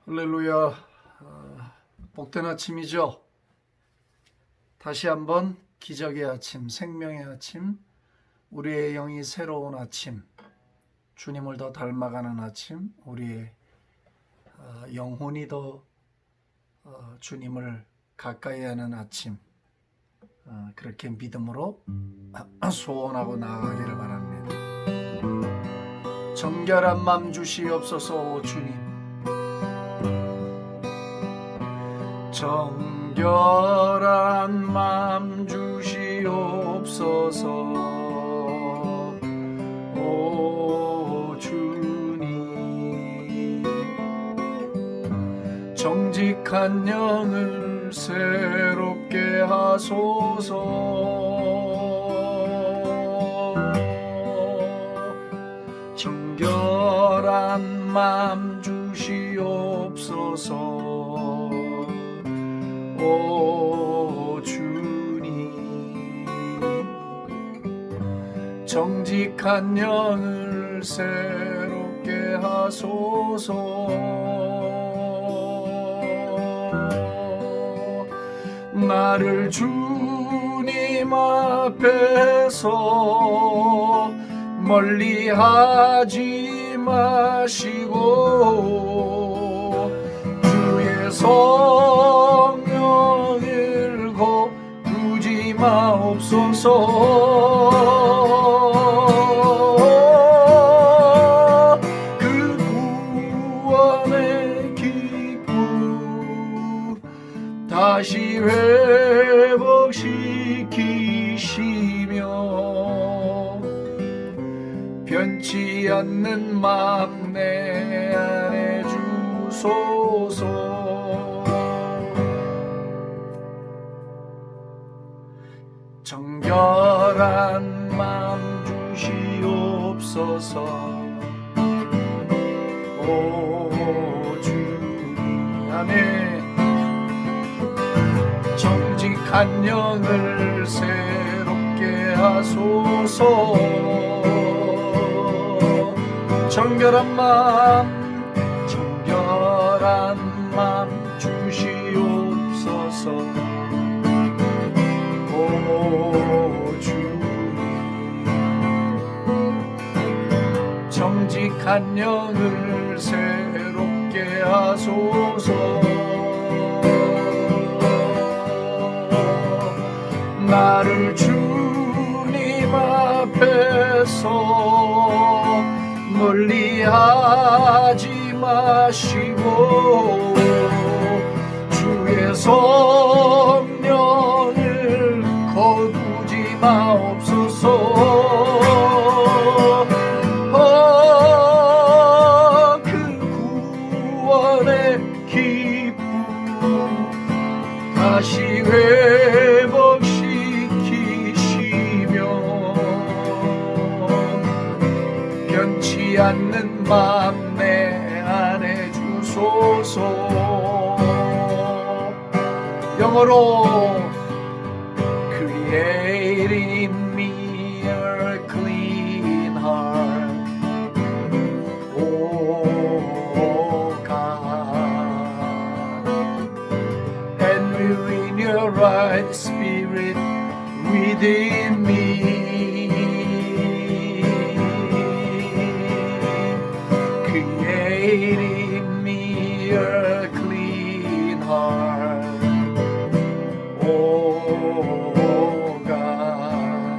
할렐루야. 복된 아침이죠. 다시 한번 기적의 아침, 생명의 아침, 우리의 영이 새로운 아침, 주님을 더 닮아가는 아침, 우리의 영혼이 더 주님을 가까이 하는 아침, 그렇게 믿음으로 소원하고 나아가기를 바랍니다. 정결한 맘 주시옵소서. 주님, 정결한 맘 주시옵소서. 오 주님, 정직한 영을 새롭게 하소서. 정결한 맘 주시옵소서. 오 주님, 정직한 영을 새롭게 하소서. 나를 주님 앞에서 멀리하지 마시고 주의 성령을 거두지 마옵소서. 그 구원의 기쁨 다시 회복시키시며 변치 않는 맘 내 안에 주소서. 정결한 맘 주시옵소서. 오 주님, 아멘. 정직한 영을 새롭게 하소서. 정결한 맘 주시옵소서. 오 주님, 정직한 영을 새롭게 하소서. 나를 주님 앞에서 멀리하지 마시고 주의 성령을 거두지 마옵소서. 그 구원의 기쁨 다시 회복시키시며 변치 않는 맘 내 안에 주소서. 영어로 Create in me a clean heart, O God, and renew your right spirit within me. Create in me a clean heart, O God,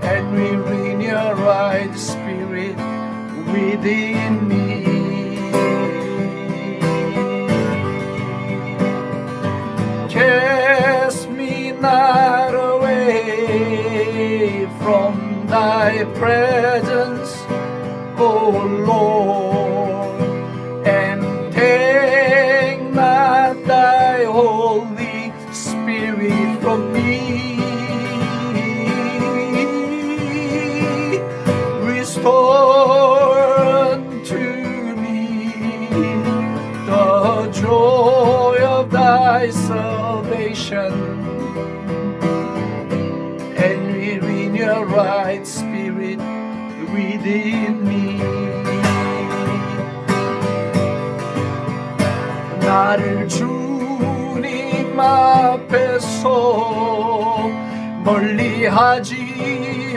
and renew your right spirit within me. Cast me not away from thy presence, O Lord, and take not thy Holy Spirit from me. Restore unto me the joy of thy salvation, and renew your right spirit within me. 나를 주님 앞에서 멀리하지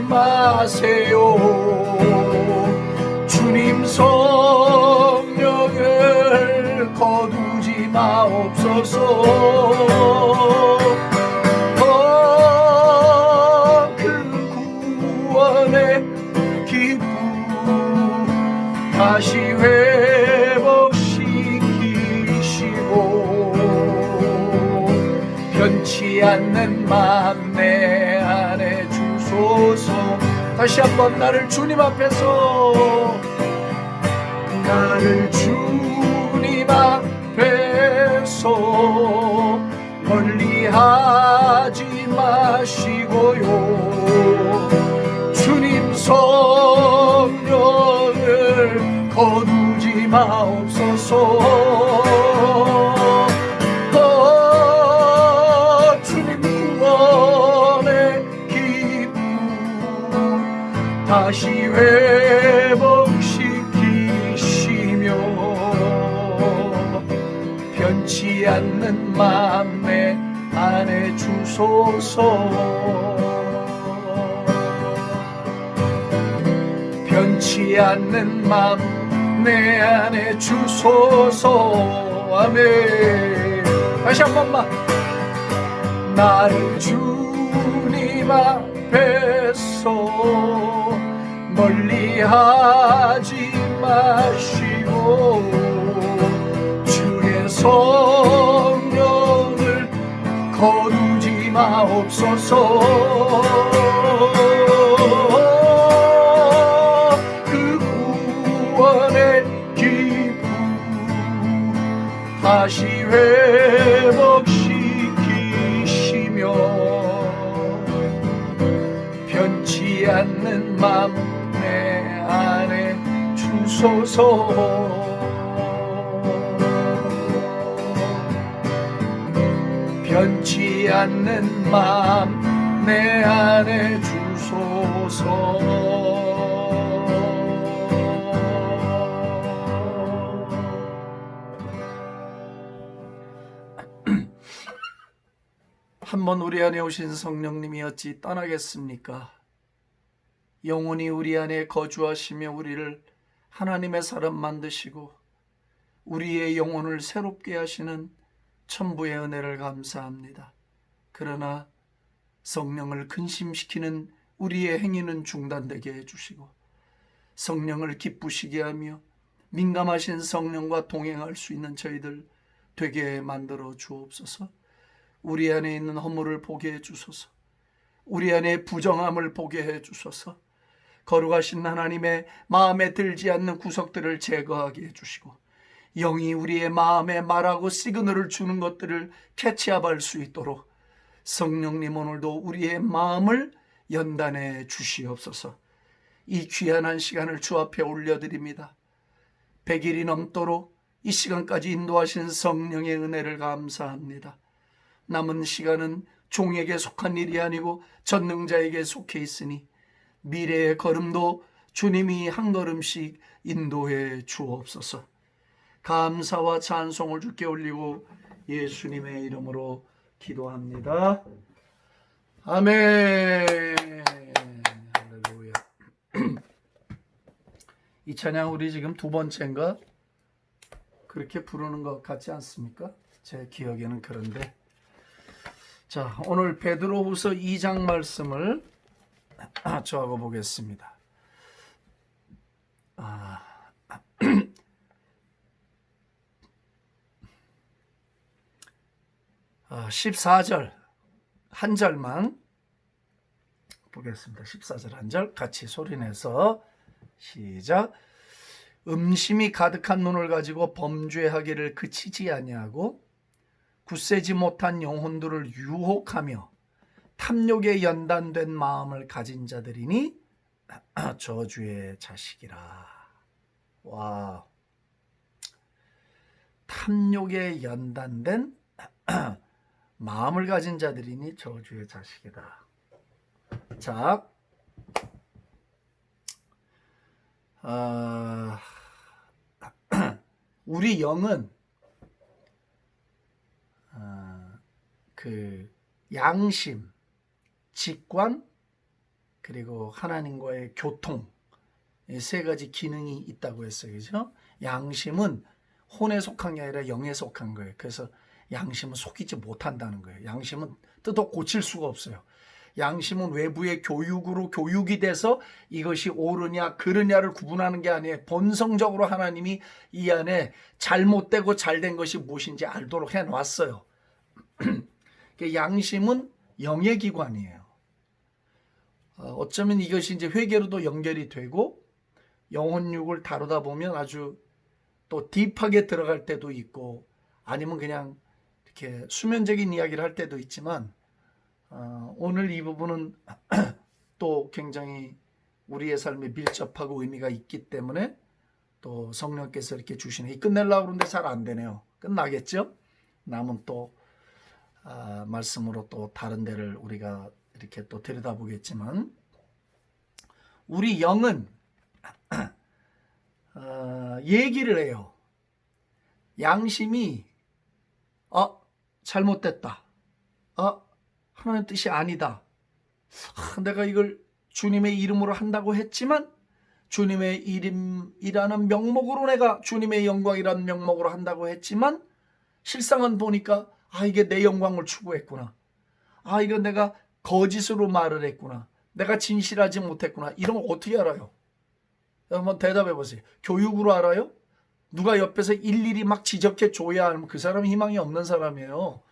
마세요. 주님 성령을 거두지 마옵소서. 그 구원의 기쁨 다시 회복시키시고 변치 않는 맘 내 안에 주소서. 다시 한번 나를 주님 앞에서 주님 앞에서 멀리하지 마시고요. 주님 성령을 거두지 마옵소서. 주님 구원의 기쁨 다시 회복시키시며 변치 않는 맘 내 안에 주소서. 변치 않는 맘 내 안에 주소서. 아멘. 다시 한 번만. 나를 주님 앞에서 멀리하지 마시고 주의 성령을 거두지 마옵소서. 그 구원의 기쁨 다시 회복시키시며 변치 않는 맘 내 안에 주소서. 변치 않는 맘 내 안에 주소서. 한번 우리 안에 오신 성령님이 어찌 떠나겠습니까? 영원히 우리 안에 거주하시며 우리를 하나님의 사람 만드시고 우리의 영혼을 새롭게 하시는 천부의 은혜를 감사합니다. 그러나 성령을 근심시키는 우리의 행위는 중단되게 해주시고 성령을 기쁘시게 하며 민감하신 성령과 동행할 수 있는 저희들 되게 만들어 주옵소서. 우리 안에 있는 허물을 보게 해주소서. 우리 안에 부정함을 보게 해주소서. 거룩하신 하나님의 마음에 들지 않는 구석들을 제거하게 해주시고 영이 우리의 마음에 말하고 시그널을 주는 것들을 캐치업할 수 있도록 성령님 오늘도 우리의 마음을 연단해 주시옵소서. 이 귀한 한 시간을 주 앞에 올려드립니다. 100일이 넘도록 이 시간까지 인도하신 성령의 은혜를 감사합니다. 남은 시간은 종에게 속한 일이 아니고 전능자에게 속해 있으니 미래의 걸음도 주님이 한 걸음씩 인도해 주옵소서. 감사와 찬송을 주께 올리고 예수님의 이름으로 기도합니다. 아멘. 할렐루야. 이 찬양 우리 지금 두 번째인가 그렇게 부르는 것 같지 않습니까? 제 기억에는 그런데. 자, 오늘 베드로후서 2장 말씀을 저하고 보겠습니다. 14절 한 절만 보겠습니다. 14절 한 절 같이 소리내서 시작. 음심이 가득한 눈을 가지고 범죄하기를 그치지 아니하고 굳세지 못한 영혼들을 유혹하며 탐욕에 연단된 마음을 가진 자들이니 저주의 자식이라. 와, 탐욕에 연단된 마음을 가진 자들이니 저주의 자식이다. 자, 우리 영은 그 양심, 직관, 그리고 하나님과의 교통, 이 세 가지 기능이 있다고 했어요. 그죠? 양심은 혼에 속한 게 아니라 영에 속한 거예요. 그래서 양심은 속이지 못한다는 거예요. 양심은 뜯어 고칠 수가 없어요. 양심은 외부의 교육으로 교육이 돼서 이것이 옳으냐 그르냐를 구분하는 게 아니에요. 본성적으로 하나님이 이 안에 잘못되고 잘된 것이 무엇인지 알도록 해놨어요. 양심은 영의 기관이에요. 어쩌면 이것이 이제 회개로도 연결이 되고 영혼육을 다루다 보면 아주 또 딥하게 들어갈 때도 있고 아니면 그냥 이렇게 수면적인 이야기를 할 때도 있지만 오늘 이 부분은 또 굉장히 우리의 삶에 밀접하고 의미가 있기 때문에 또 성령께서 이렇게 주시네. 끝내려고 그러는데 잘 안 되네요. 끝나겠죠? 남은 또 말씀으로 또 다른 데를 우리가 이렇게 또 들여다보겠지만 우리 영은 얘기를 해요. 양심이 잘못됐다. 하나님 뜻이 아니다. 내가 이걸 주님의 이름으로 한다고 했지만 주님의 이름이라는 명목으로 내가 주님의 영광이라는 명목으로 한다고 했지만 실상은 보니까 이게 내 영광을 추구했구나. 이건 내가 거짓으로 말을 했구나. 내가 진실하지 못했구나. 이런 걸 어떻게 알아요? 한번 대답해 보세요. 교육으로 알아요? 누가 옆에서 일일이 막 지적해 줘야 하면 그 사람은 희망이 없는 사람이에요.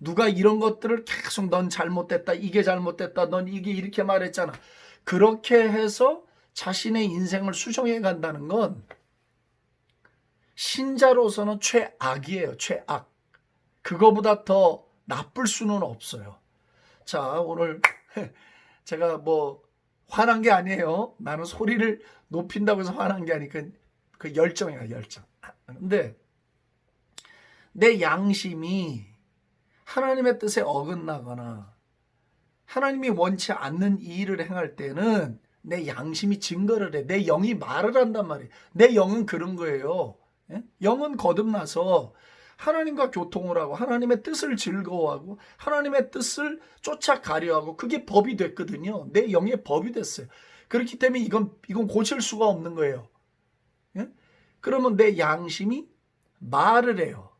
누가 이런 것들을 계속 넌 잘못됐다. 이게 잘못됐다. 넌 이게 이렇게 말했잖아. 그렇게 해서 자신의 인생을 수정해 간다는 건 신자로서는 최악이에요. 최악. 그거보다 더 나쁠 수는 없어요. 자, 오늘 제가 뭐 화난 게 아니에요. 나는 소리를 높인다고 해서 화난 게 아니고 그 열정이야, 열정. 근데 내 양심이 하나님의 뜻에 어긋나거나 하나님이 원치 않는 이 일을 행할 때는 내 양심이 증거를 해. 내 영이 말을 한단 말이에요. 내 영은 그런 거예요. 영은 거듭나서 하나님과 교통을 하고 하나님의 뜻을 즐거워하고 하나님의 뜻을 쫓아가려 하고 그게 법이 됐거든요. 내 영의 법이 됐어요. 그렇기 때문에 이건 고칠 수가 없는 거예요. 그러면 내 양심이 말을 해요.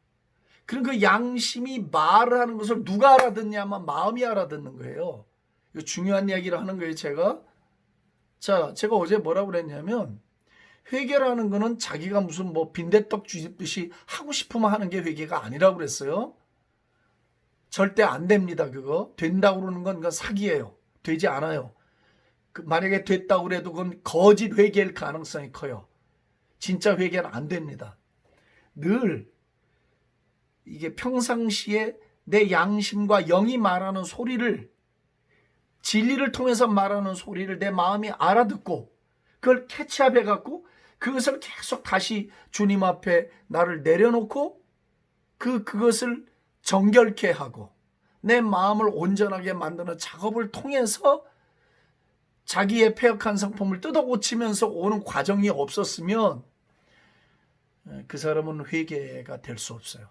그럼 그 양심이 말을 하는 것을 누가 알아듣냐면 마음이 알아듣는 거예요. 이거 중요한 이야기를 하는 거예요, 제가. 자, 제가 어제 뭐라고 그랬냐면 회개라는 거는 자기가 무슨 뭐 빈대떡 쥐듯이 하고 싶으면 하는 게 회개가 아니라고 그랬어요. 절대 안 됩니다, 그거. 된다고 그러는 건 그건 사기예요. 되지 않아요. 만약에 됐다고 그래도 그건 거짓 회개일 가능성이 커요. 진짜 회개는 안 됩니다. 늘 이게 평상시에 내 양심과 영이 말하는 소리를 진리를 통해서 말하는 소리를 내 마음이 알아듣고 그걸 캐치업해 갖고 그것을 계속 다시 주님 앞에 나를 내려놓고 그것을 정결케 하고 내 마음을 온전하게 만드는 작업을 통해서 자기의 패역한 성품을 뜯어 고치면서 오는 과정이 없었으면 그 사람은 회개가 될 수 없어요.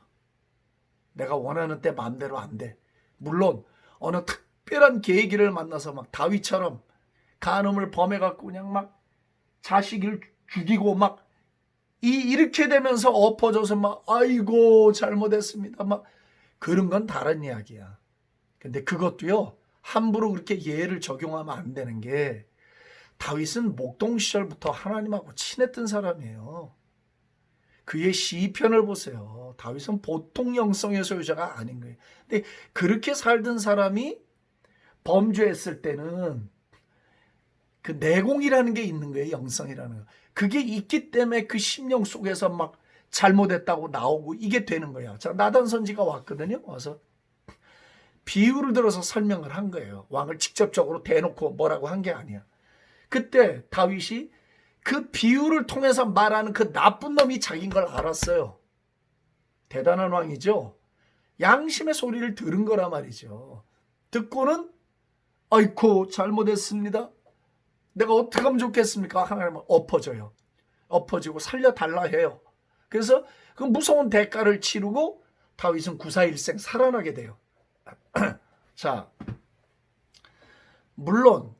내가 원하는 때 마음대로 안 돼. 물론 어느 특별한 계기를 만나서 막 다윗처럼 간음을 범해갖고 그냥 막 자식을 죽이고 막 이렇게 되면서 엎어져서 막 아이고 잘못했습니다. 막 그런 건 다른 이야기야. 근데 그것도요 함부로 그렇게 예를 적용하면 안 되는 게 다윗은 목동 시절부터 하나님하고 친했던 사람이에요. 그의 시편을 보세요. 다윗은 보통 영성의 소유자가 아닌 거예요. 근데 그렇게 살던 사람이 범죄했을 때는 그 내공이라는 게 있는 거예요. 영성이라는 거. 그게 있기 때문에 그 심령 속에서 막 잘못했다고 나오고 이게 되는 거야. 자, 나단 선지가 왔거든요. 와서 비유를 들어서 설명을 한 거예요. 왕을 직접적으로 대놓고 뭐라고 한 게 아니야. 그때 다윗이 그 비유를 통해서 말하는 그 나쁜 놈이 자기인 걸 알았어요. 대단한 왕이죠. 양심의 소리를 들은 거란 말이죠. 듣고는 아이고 잘못했습니다. 내가 어떻게 하면 좋겠습니까? 하나님은 엎어져요. 엎어지고 살려달라 해요. 그래서 그 무서운 대가를 치르고 다윗은 구사일생 살아나게 돼요. 자, 물론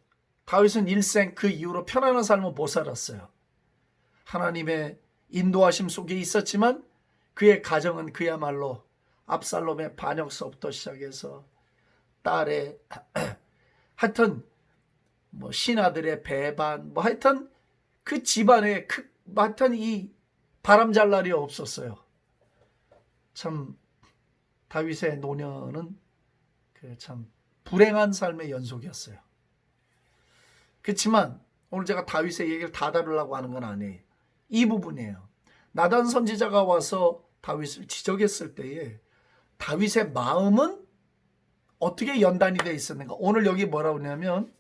다윗은 일생 그 이후로 편안한 삶을 못 살았어요. 하나님의 인도하심 속에 있었지만 그의 가정은 그야말로 압살롬의 반역서부터 시작해서 딸의 하여튼 뭐 신하들의 배반 뭐 하여튼 그 집안에 하여튼 이 바람 잘 날이 없었어요. 참 다윗의 노년은 참 불행한 삶의 연속이었어요. 그렇지만 오늘 제가 다윗의 얘기를 다 다루려고 하는 건 아니에요. 이 부분이에요. 나단 선지자가 와서 다윗을 지적했을 때에 다윗의 마음은 어떻게 연단이 되어 있었는가? 오늘 여기 뭐라고 하냐면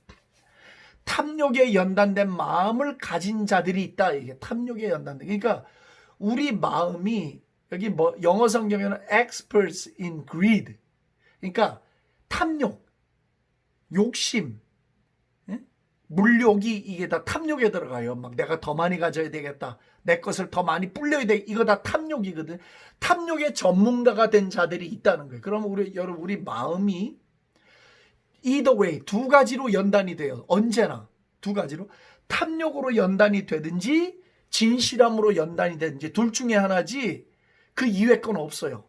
탐욕에 연단된 마음을 가진 자들이 있다. 이게 탐욕에 연단된. 그러니까 우리 마음이 여기 뭐 영어 성경에는 experts in greed. 그러니까 탐욕, 욕심, 물욕이 이게 다 탐욕에 들어가요. 막 내가 더 많이 가져야 되겠다. 내 것을 더 많이 불려야 돼. 이거 다 탐욕이거든. 탐욕의 전문가가 된 자들이 있다는 거예요. 그러면 여러분 우리 마음이 either way 두 가지로 연단이 돼요. 언제나 두 가지로 탐욕으로 연단이 되든지 진실함으로 연단이 되든지 둘 중에 하나지 그 이외 건 없어요.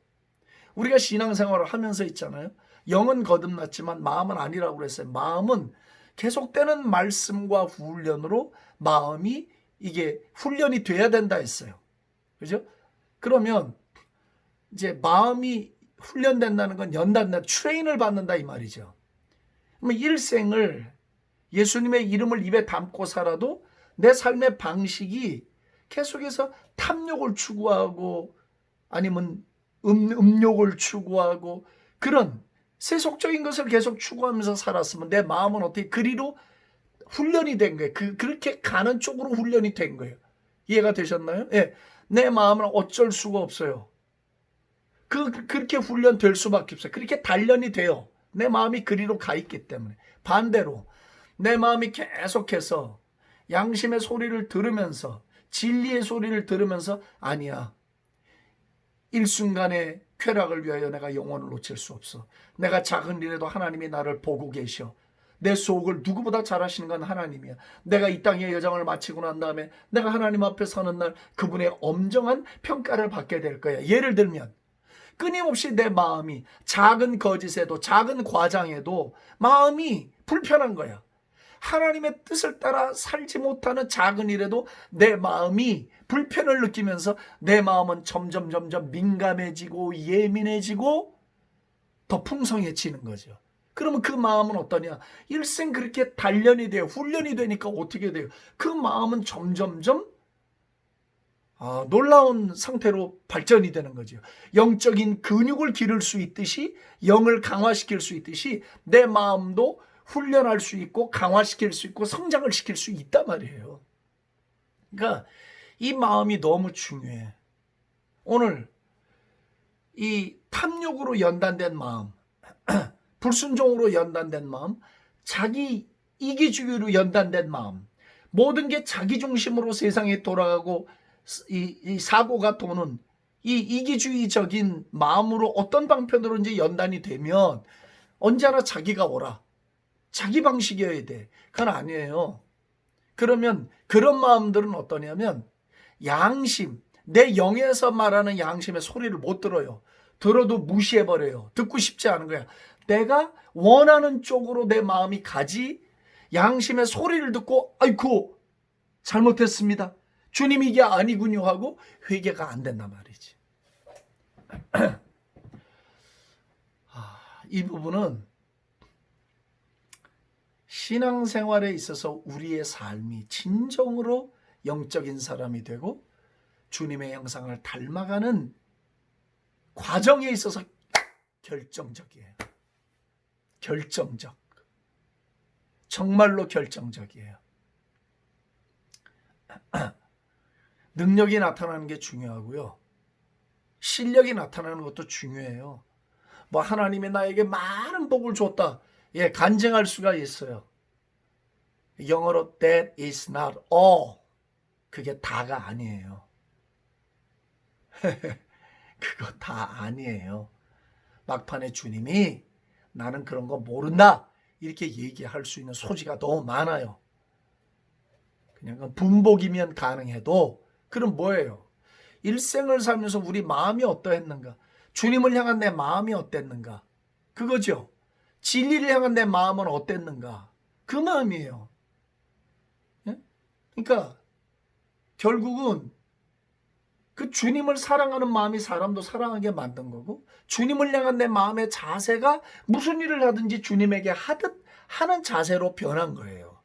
우리가 신앙생활을 하면서 있잖아요. 영은 거듭났지만 마음은 아니라고 그랬어요. 마음은 계속되는 말씀과 훈련으로 마음이 이게 훈련이 돼야 된다 했어요. 그죠? 그러면 이제 마음이 훈련된다는 건 연단된다, 트레인을 받는다 이 말이죠. 그러면 일생을 예수님의 이름을 입에 담고 살아도 내 삶의 방식이 계속해서 탐욕을 추구하고 아니면 음욕을 추구하고 그런 세속적인 것을 계속 추구하면서 살았으면 내 마음은 어떻게 그리로 훈련이 된 거예요. 그렇게 가는 쪽으로 훈련이 된 거예요. 이해가 되셨나요? 예. 내 마음은 어쩔 수가 없어요. 그렇게 훈련될 수밖에 없어요. 그렇게 단련이 돼요. 내 마음이 그리로 가 있기 때문에. 반대로 내 마음이 계속해서 양심의 소리를 들으면서 진리의 소리를 들으면서 아니야. 일순간의 쾌락을 위하여 내가 영혼을 놓칠 수 없어. 내가 작은 일에도 하나님이 나를 보고 계셔. 내 속을 누구보다 잘 아시는 건 하나님이야. 내가 이 땅의 여정을 마치고 난 다음에 내가 하나님 앞에 서는 날 그분의 엄정한 평가를 받게 될 거야. 예를 들면 끊임없이 내 마음이 작은 거짓에도 작은 과장에도 마음이 불편한 거야. 하나님의 뜻을 따라 살지 못하는 작은 일에도 내 마음이 불편을 느끼면서 내 마음은 점점 민감해지고 예민해지고 더 풍성해지는 거죠. 그러면 그 마음은 어떠냐? 일생 그렇게 단련이 돼요. 훈련이 되니까 어떻게 돼요? 그 마음은 점점점 놀라운 상태로 발전이 되는 거죠. 영적인 근육을 기를 수 있듯이 영을 강화시킬 수 있듯이 내 마음도 훈련할 수 있고 강화시킬 수 있고 성장을 시킬 수 있단 말이에요. 그러니까 이 마음이 너무 중요해. 오늘 이 탐욕으로 연단된 마음, 불순종으로 연단된 마음, 자기 이기주의로 연단된 마음, 모든 게 자기 중심으로 세상에 돌아가고 이 사고가 도는 이 이기주의적인 마음으로 어떤 방편으로든지 연단이 되면 언제나 자기가 오라. 자기 방식이어야 돼. 그건 아니에요. 그러면 그런 마음들은 어떠냐면 양심, 내 영에서 말하는 양심의 소리를 못 들어요. 들어도 무시해버려요. 듣고 싶지 않은 거야. 내가 원하는 쪽으로 내 마음이 가지 양심의 소리를 듣고 아이고 잘못했습니다. 주님 이게 아니군요 하고 회개가 안 된단 말이지. 이 부분은 신앙생활에 있어서 우리의 삶이 진정으로 영적인 사람이 되고 주님의 형상을 닮아가는 과정에 있어서 결정적이에요. 결정적. 정말로 결정적이에요. 능력이 나타나는 게 중요하고요. 실력이 나타나는 것도 중요해요. 뭐 하나님이 나에게 많은 복을 줬다. 예, 간증할 수가 있어요. 영어로 that is not all. 그게 다가 아니에요. 그거 다 아니에요. 막판에 주님이 나는 그런 거 모른다 이렇게 얘기할 수 있는 소지가 너무 많아요. 그냥 분복이면 가능해도 그럼 뭐예요? 일생을 살면서 우리 마음이 어떠했는가? 주님을 향한 내 마음이 어땠는가? 그거죠. 진리를 향한 내 마음은 어땠는가? 그 마음이에요. 예? 그러니까 결국은 그 주님을 사랑하는 마음이 사람도 사랑하게 만든 거고, 주님을 향한 내 마음의 자세가 무슨 일을 하든지 주님에게 하듯 하는 자세로 변한 거예요.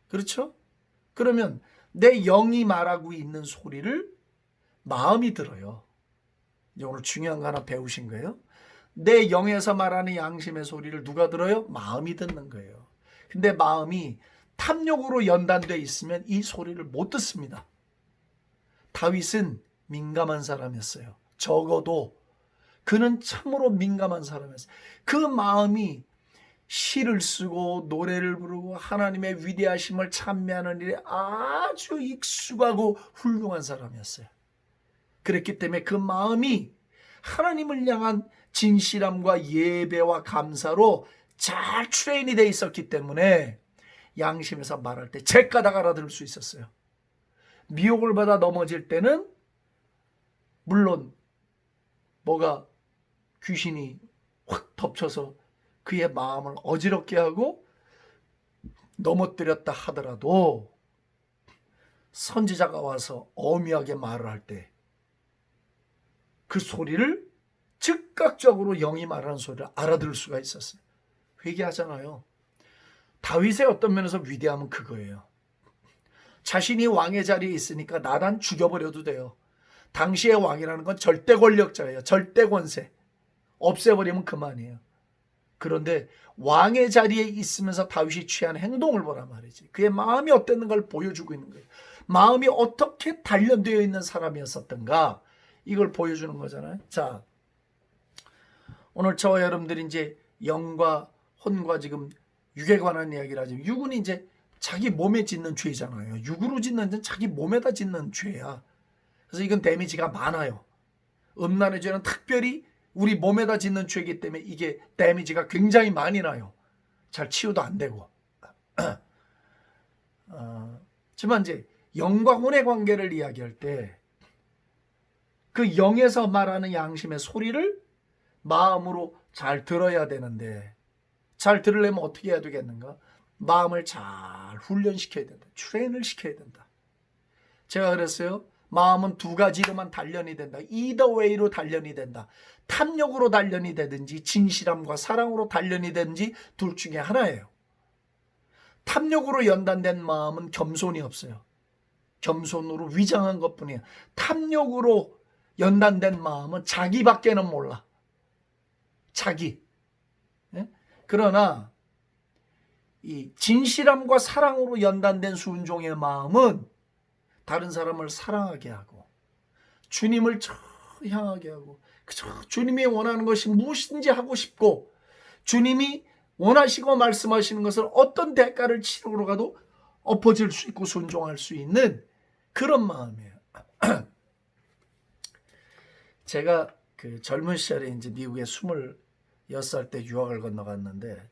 그렇죠? 그러면 내 영이 말하고 있는 소리를 마음이 들어요. 이제 오늘 중요한 거 하나 배우신 거예요. 내 영에서 말하는 양심의 소리를 누가 들어요? 마음이 듣는 거예요. 근데 마음이 탐욕으로 연단되어 있으면 이 소리를 못 듣습니다. 다윗은 민감한 사람이었어요. 적어도 그는 참으로 민감한 사람이었어요. 그 마음이 시를 쓰고 노래를 부르고 하나님의 위대하심을 찬미하는 일에 아주 익숙하고 훌륭한 사람이었어요. 그랬기 때문에 그 마음이 하나님을 향한 진실함과 예배와 감사로 잘 트레인이 돼 있었기 때문에 양심에서 말할 때 제까닥 알아들을 수 있었어요. 미혹을 받아 넘어질 때는 물론 뭐가 귀신이 확 덮쳐서 그의 마음을 어지럽게 하고 넘어뜨렸다 하더라도 선지자가 와서 어미하게 말을 할 때 그 소리를 즉각적으로 영이 말하는 소리를 알아들을 수가 있었어요. 회개하잖아요. 다윗의 어떤 면에서 위대함은 그거예요. 자신이 왕의 자리에 있으니까 나단 죽여버려도 돼요. 당시의 왕이라는 건 절대 권력자예요. 절대 권세. 없애버리면 그만이에요. 그런데 왕의 자리에 있으면서 다윗이 취한 행동을 보란 말이지. 그의 마음이 어땠는가를 보여주고 있는 거예요. 마음이 어떻게 단련되어 있는 사람이었었던가 이걸 보여주는 거잖아요. 자, 오늘 저와 여러분들이 이제 영과 혼과 지금 육에 관한 이야기를 하죠. 육은 이제 자기 몸에 짓는 죄잖아요. 육으로 짓는 죄는 자기 몸에다 짓는 죄야. 그래서 이건 데미지가 많아요. 음란의 죄는 특별히 우리 몸에다 짓는 죄이기 때문에 이게 데미지가 굉장히 많이 나요. 잘 치유도 안 되고. 하지만 이제 영과 혼의 관계를 이야기할 때 그 영에서 말하는 양심의 소리를 마음으로 잘 들어야 되는데 잘 들으려면 어떻게 해야 되겠는가? 마음을 잘 훈련시켜야 된다. 트레인을 시켜야 된다. 제가 그랬어요. 마음은 두 가지로만 단련이 된다. either way로 단련이 된다. 탐욕으로 단련이 되든지 진실함과 사랑으로 단련이 되든지 둘 중에 하나예요. 탐욕으로 연단된 마음은 겸손이 없어요. 겸손으로 위장한 것뿐이에요. 탐욕으로 연단된 마음은 자기밖에는 몰라. 자기. 그러나 이 진실함과 사랑으로 연단된 순종의 마음은 다른 사람을 사랑하게 하고 주님을 향하게 하고 주님이 원하는 것이 무엇인지 하고 싶고 주님이 원하시고 말씀하시는 것을 어떤 대가를 치르고 가도 엎어질 수 있고 순종할 수 있는 그런 마음이에요. 제가 그 젊은 시절에 이제 미국에 26살 때 유학을 건너갔는데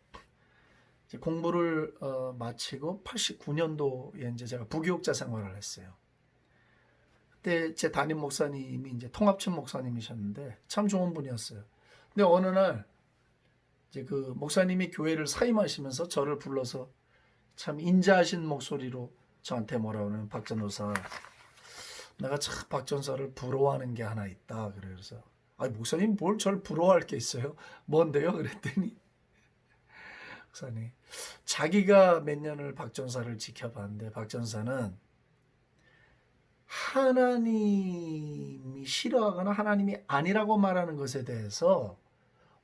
이제 공부를 마치고 89년도에 이제 제가 부교육자 생활을 했어요. 그때 제 담임 목사님이 이제 통합천 목사님이셨는데 참 좋은 분이었어요. 근데 어느 날 이제 그 목사님이 교회를 사임하시면서 저를 불러서 참 인자하신 목소리로 저한테 뭐라 그러냐면 박 전도사, 내가 참 박 전도사를 부러워하는 게 하나 있다. 그래서 아니 목사님 뭘 저를 부러워할 게 있어요? 뭔데요? 그랬더니 목사님 자기가 몇 년을 박 전도사를 지켜봤는데 박 전도사는 하나님이 싫어하거나 하나님이 아니라고 말하는 것에 대해서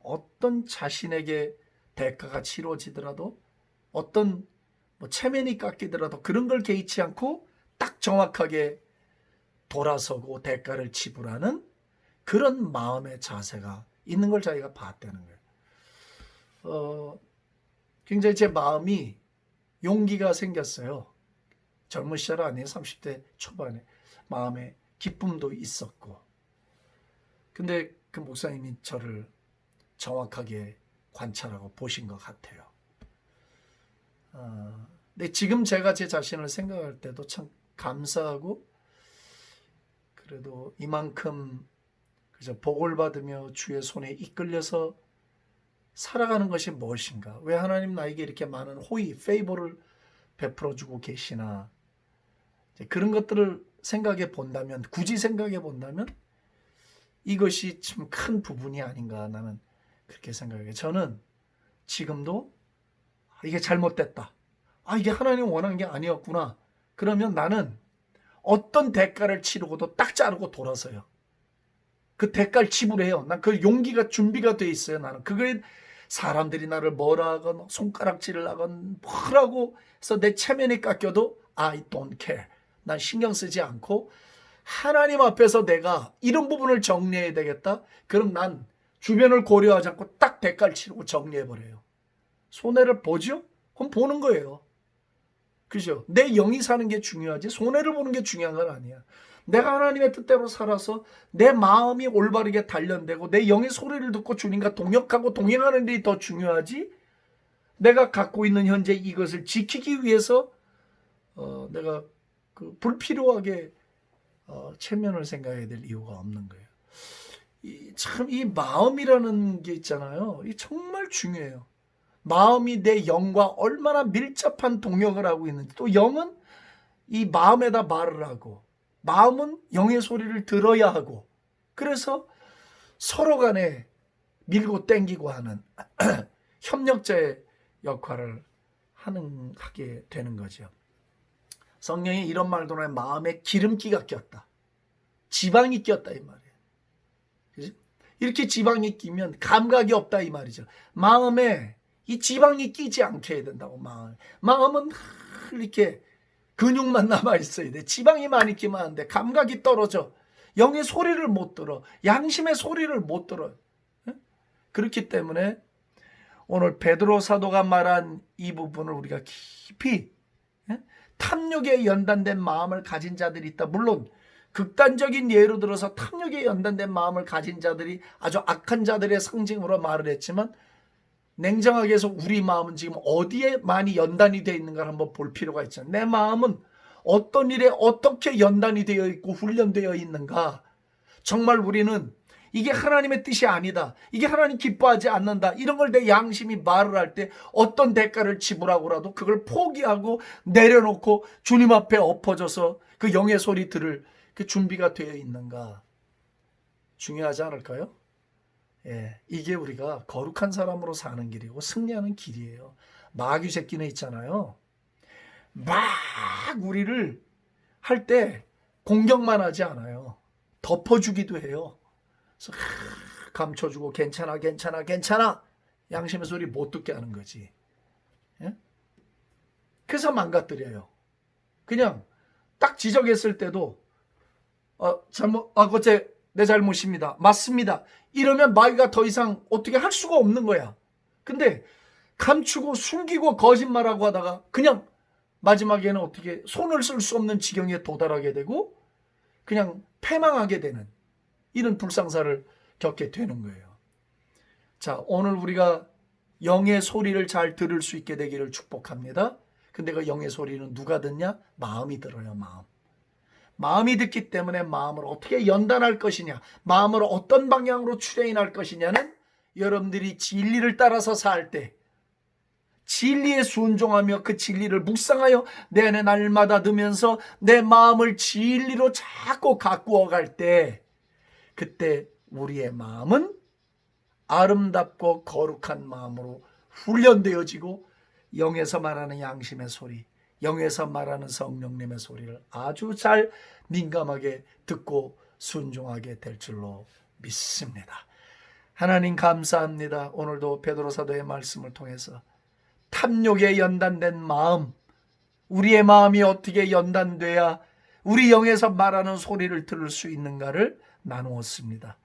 어떤 자신에게 대가가 치러지더라도 어떤 뭐 체면이 깎이더라도 그런 걸 개의치 않고 딱 정확하게 돌아서고 대가를 지불하는 그런 마음의 자세가 있는 걸 자기가 봤다는 거예요. 굉장히 제 마음이 용기가 생겼어요. 젊은 시절 아니에요. 30대 초반에 마음에 기쁨도 있었고. 근데 그 목사님이 정확하게 관찰하고 보신 것 같아요. 근데 지금 제가 제 자신을 생각할 때도 참 감사하고, 그래도 이만큼 그저 복을 받으며 주의 손에 이끌려서 살아가는 것이 무엇인가? 왜 하나님 나에게 이렇게 많은 호의, 페이버를 베풀어주고 계시나? 그런 것들을 생각해 본다면, 굳이 생각해 본다면 이것이 참 큰 부분이 아닌가, 나는 그렇게 생각해요. 저는 지금도 이게 잘못됐다, 이게 하나님 원한 게 아니었구나, 그러면 나는 어떤 대가를 치르고도 딱 자르고 돌아서요. 그 대가를 지불해요. 난 그 용기가 준비가 돼 있어요. 나는 그거에 사람들이 나를 뭐라 하건 손가락질을 하건 뭐라고 해서 내 체면이 깎여도 I don't care. 난 신경 쓰지 않고 하나님 앞에서 내가 이런 부분을 정리해야 되겠다. 그럼 난 주변을 고려하지 않고 딱 대가를 치르고 정리해버려요. 손해를 보죠? 그럼 보는 거예요. 그죠? 내 영이 사는 게 중요하지 손해를 보는 게 중요한 건 아니야. 내가 하나님의 뜻대로 살아서 내 마음이 올바르게 단련되고 내 영의 소리를 듣고 주님과 동역하고 동행하는 일이 더 중요하지, 내가 갖고 있는 현재 이것을 지키기 위해서 내가 불필요하게 체면을 생각해야 될 이유가 없는 거예요. 참 이 마음이라는 게 있잖아요. 이 정말 중요해요. 마음이 내 영과 얼마나 밀접한 동역을 하고 있는지, 또 영은 이 마음에다 말을 하고 마음은 영의 소리를 들어야 하고, 그래서 서로 간에 밀고 땡기고 하는 협력자의 역할을 하게 되는 거죠. 성령이 이런 말도 하면 마음에 기름기가 꼈다, 지방이 꼈다 이 말이에요. 그죠? 이렇게 지방이 끼면 감각이 없다 이 말이죠. 마음에 이 지방이 끼지 않게 해야 된다고. 마음은 이렇게 근육만 남아 있어야 돼. 지방이 많이 끼면 안 돼. 감각이 떨어져. 영의 소리를 못 들어. 양심의 소리를 못 들어. 그렇기 때문에 오늘 베드로 사도가 말한 이 부분을 우리가 깊이, 탐욕에 연단된 마음을 가진 자들이 있다. 물론 극단적인 예로 들어서 탐욕에 연단된 마음을 가진 자들이 아주 악한 자들의 상징으로 말을 했지만, 냉정하게 해서 우리 마음은 지금 어디에 많이 연단이 되어 있는가를 한번 볼 필요가 있잖아요. 내 마음은 어떤 일에 어떻게 연단이 되어 있고 훈련되어 있는가. 정말 우리는 이게 하나님의 뜻이 아니다, 이게 하나님 기뻐하지 않는다, 이런 걸 내 양심이 말을 할 때 어떤 대가를 지불하고라도 그걸 포기하고 내려놓고 주님 앞에 엎어져서 그 영의 소리 들을 그 준비가 되어 있는가. 중요하지 않을까요? 이게 우리가 거룩한 사람으로 사는 길이고 승리하는 길이에요. 마귀 새끼는 있잖아요. 막 우리를 할 때 공격만 하지 않아요. 덮어주기도 해요. 그래서 감춰주고 괜찮아 괜찮아 괜찮아 양심의 소리 못 듣게 하는 거지. 그래서 망가뜨려요. 그냥 딱 지적했을 때도 그때 내 잘못입니다, 맞습니다, 이러면 마귀가 더 이상 어떻게 할 수가 없는 거야. 근데 감추고 숨기고 거짓말하고 하다가 그냥 마지막에는 어떻게 손을 쓸 수 없는 지경에 도달하게 되고 그냥 패망하게 되는 이런 불상사를 겪게 되는 거예요. 자, 오늘 우리가 영의 소리를 잘 들을 수 있게 되기를 축복합니다. 근데 그 영의 소리는 누가 듣냐? 마음이 들어요. 마음이 듣기 때문에 마음을 어떻게 연단할 것이냐, 마음을 어떤 방향으로 추레인할 것이냐는 여러분들이 진리를 따라서 살 때, 진리에 순종하며 그 진리를 묵상하여 내 안에 날마다 넣으면서 내 마음을 진리로 자꾸 가꾸어 갈 때, 그때 우리의 마음은 아름답고 거룩한 마음으로 훈련되어지고 영에서 말하는 양심의 소리, 영에서 말하는 성령님의 소리를 아주 잘 민감하게 듣고 순종하게 될 줄로 믿습니다. 하나님 감사합니다. 오늘도 베드로 사도의 말씀을 통해서 탐욕에 연단된 마음, 우리의 마음이 어떻게 연단돼야 우리 영에서 말하는 소리를 들을 수 있는가를 나누었습니다.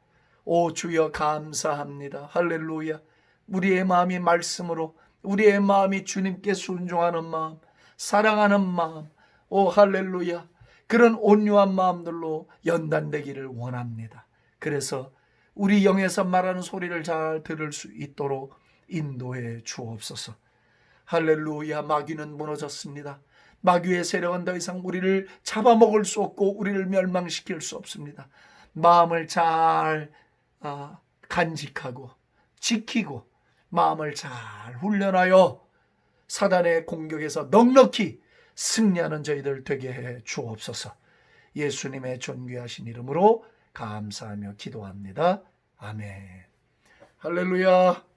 오 주여 감사합니다. 할렐루야. 우리의 마음이 말씀으로, 우리의 마음이 주님께 순종하는 마음, 사랑하는 마음, 오 할렐루야, 그런 온유한 마음들로 연단되기를 원합니다. 그래서 우리 영에서 말하는 소리를 잘 들을 수 있도록 인도해 주옵소서. 할렐루야. 마귀는 무너졌습니다. 마귀의 세력은 더 이상 우리를 잡아먹을 수 없고 우리를 멸망시킬 수 없습니다. 마음을 잘 간직하고 지키고 마음을 잘 훈련하여 사단의 공격에서 넉넉히 승리하는 저희들 되게 해 주옵소서. 예수님의 존귀하신 이름으로 감사하며 기도합니다. 아멘. 할렐루야.